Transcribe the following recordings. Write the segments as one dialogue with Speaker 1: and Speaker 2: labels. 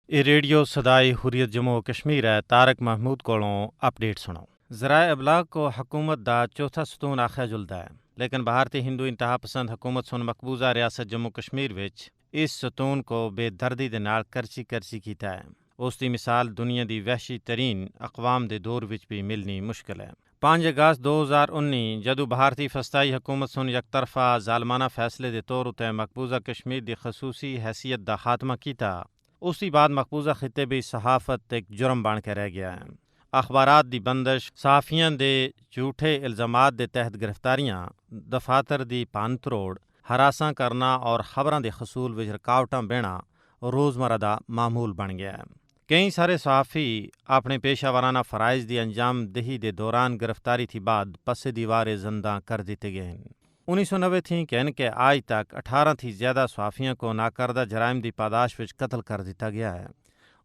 Speaker 1: یہ ریڈیو صدائے حریت جموں و کشمیر ہے۔ طارق محمود کولوں اپڈیٹ سنو۔ ذرائع ابلاغ کو حکومت دا چوتھا ستون آخیا جلدا ہے، لیکن بھارتی ہندو انتہا پسند حکومت سن مقبوضہ ریاست جموں کشمیر وچ اس ستون کو بے دردی دے نال کرچی کیتا ہے۔ اس دی مثال دنیا دی وحشی ترین اقوام دے دور وچ بھی ملنی مشکل ہے۔ 5 اگست 2019 جدو بھارتی فسطائی حکومت سن یک طرفہ ظالمانہ فیصلے دے طور اتے مقبوضہ کشمیر دی خصوصی حیثیت دا خاتمہ کیتا، اسی بعد مقبوضہ خطے بھی صحافت ایک جرم بن کے رہ گیا ہے۔ اخبارات دی بندش، صحافیاں دے جھوٹے الزامات دے تحت گرفتاریاں، دفاتر دی پان تروڑ، ہراساں کرنا اور خبراں دے حصول وچ رکاوٹاں بہنا روزمرہ دا معمول بن گیا ہے۔ کئی سارے صحافی اپنے پیشہ ورانہ فرائض دی انجام دہی دے دوران گرفتاری تھی بعد پس دیوار زندہ کر دیتے گئے ہیں۔ 1990 تھی کہ آج تک 18 تھی زیادہ صحافیوں کو ناکردہ جرائم دی پاداش وچ قتل کر دیتا گیا ہے۔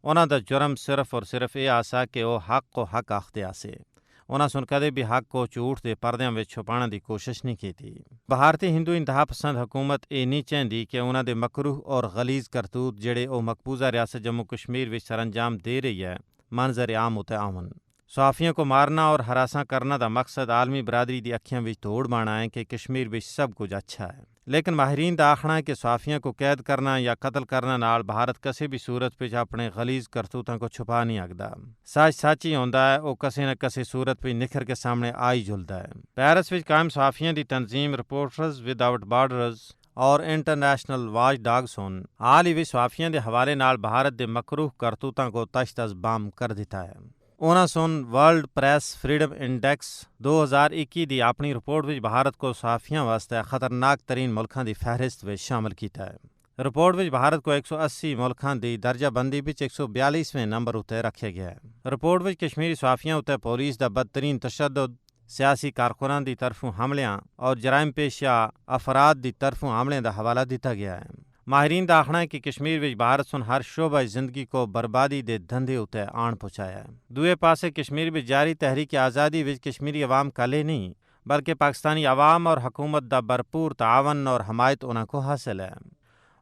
Speaker 1: انہاں دا جرم صرف اور صرف یہ آسا کہ وہ حق کو حق آختے آسے۔ انہاں سن کدے بھی حق کو جھوٹ دے پردیاں وچ چھپانا دی کوشش نہیں کی تھی۔ بھارتی ہندو انتہا پسند حکومت یہ نہیں چاہندی کہ انہاں دے مکروہ اور غلیظ کرتوت جڑے او مقبوضہ ریاست جموں کشمیر وچ سر انجام دے رہی ہے منظر عام ہوتے آون۔ صحافیوں کو مارنا اور ہراساں کرنا دا مقصد عالمی برادری دی اکھیاں وچ توڑ مانا ہے کہ کشمیر وچ سب کچھ اچھا ہے، لیکن ماہرین دا آخنا ہے کہ صحافیوں کو قید کرنا یا قتل کرنا نال بھارت کسی بھی صورت وچ اپنے غلیظ کرتوتاں کو چھپا نہیں آگدا۔ سچ ہی ہوندا ہے، او کسی نہ کسی صورت وچ نکھر کے سامنے آئی جلدا ہے۔ پیرس وچ قائم صحافیوں دی تنظیم رپورٹرز وداؤٹ بارڈرز اور انٹرنیشنل واچ ڈاگ سن حال ہی وچ صحافیوں دے حوالے نال بھارت دے مکروہ کرتوتاں کو تشت از بام کر دیتا ہے۔ انہاں سن ورلڈ پریس فریڈم انڈیکس 2021 دی اپنی رپورٹ وچ بھارت کو صحافیاں واسطے خطرناک ترین ملکاں دی فہرست وچ شامل کیتا ہے۔ رپورٹ وچ بھارت کو 180 ملکاں دی درجہ بندی وچ 142ویں نمبر اتے رکھیا گیا ہے۔ رپورٹ وچ کشمیری صحافیاں اتے پولیس دا بدترین تشدد، سیاسی کارکنان دی طرفوں حملیاں اور جرائم پیشہ افراد دی طرفوں حملے دا حوالہ دیتا گیا ہے۔ ماہرین دا آخنا ہے کہ کشمیر وچ بھارت سن ہر شعبہ زندگی کو بربادی دے دھندے اتے آن پہنچایا ہے۔ دوئے پاسے کشمیر وچ جاری تحریک آزادی وچ کشمیری عوام کلے نہیں بلکہ پاکستانی عوام اور حکومت دا بھرپور تعاون اور حمایت انہاں کو حاصل ہے۔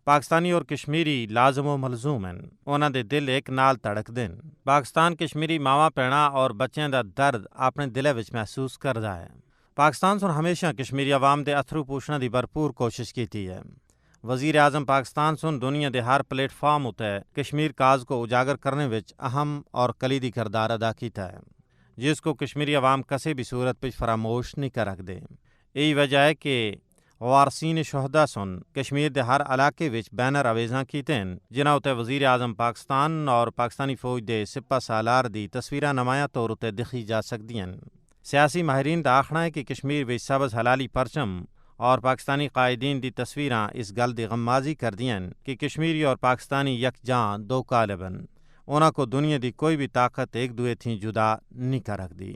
Speaker 1: پاکستانی اور کشمیری لازم و ملزوم ہیں، انہاں دے دل ایک نال تڑک دین۔ پاکستان کشمیری ماواں پینا اور بچیاں دا درد اپنے دلے وچ محسوس کردا ہے۔ پاکستان سن ہمیشہ کشمیری عوام دے اتھرو پوچھنا دی بھرپور کوشش کیتی ہے۔ وزیر اعظم پاکستان سن دنیا دے ہر پلیٹ فارم اتے کشمیر کاز کو اجاگر کرنے وچ اہم اور کلیدی کردار ادا کیتا ہے، جس کو کشمیری عوام کسی بھی صورت وچ فراموش نہیں کر رکھ دے۔ یہی وجہ ہے کہ وارثین شہداء سن کشمیر دے ہر علاقے وچ بینر آویزاں کیتے ہیں جنہاں اتے وزیر اعظم پاکستان اور پاکستانی فوج دے سپہ سالار دی تصویراں نمایاں طور اتے دکھی جا سکدیاں۔ سیاسی ماہرین دا آخنا ہے کہ کشمیر وچ سبز حلالی پرچم اور پاکستانی قائدین دی تصویراں اس گل دی غمازی کر دیاں کہ کشمیری اور پاکستانی یکجاں دو قالب ہیں، انہاں کو دنیا دی کوئی بھی طاقت ایک دوئے تھی جدا نہیں کر رکھ دی۔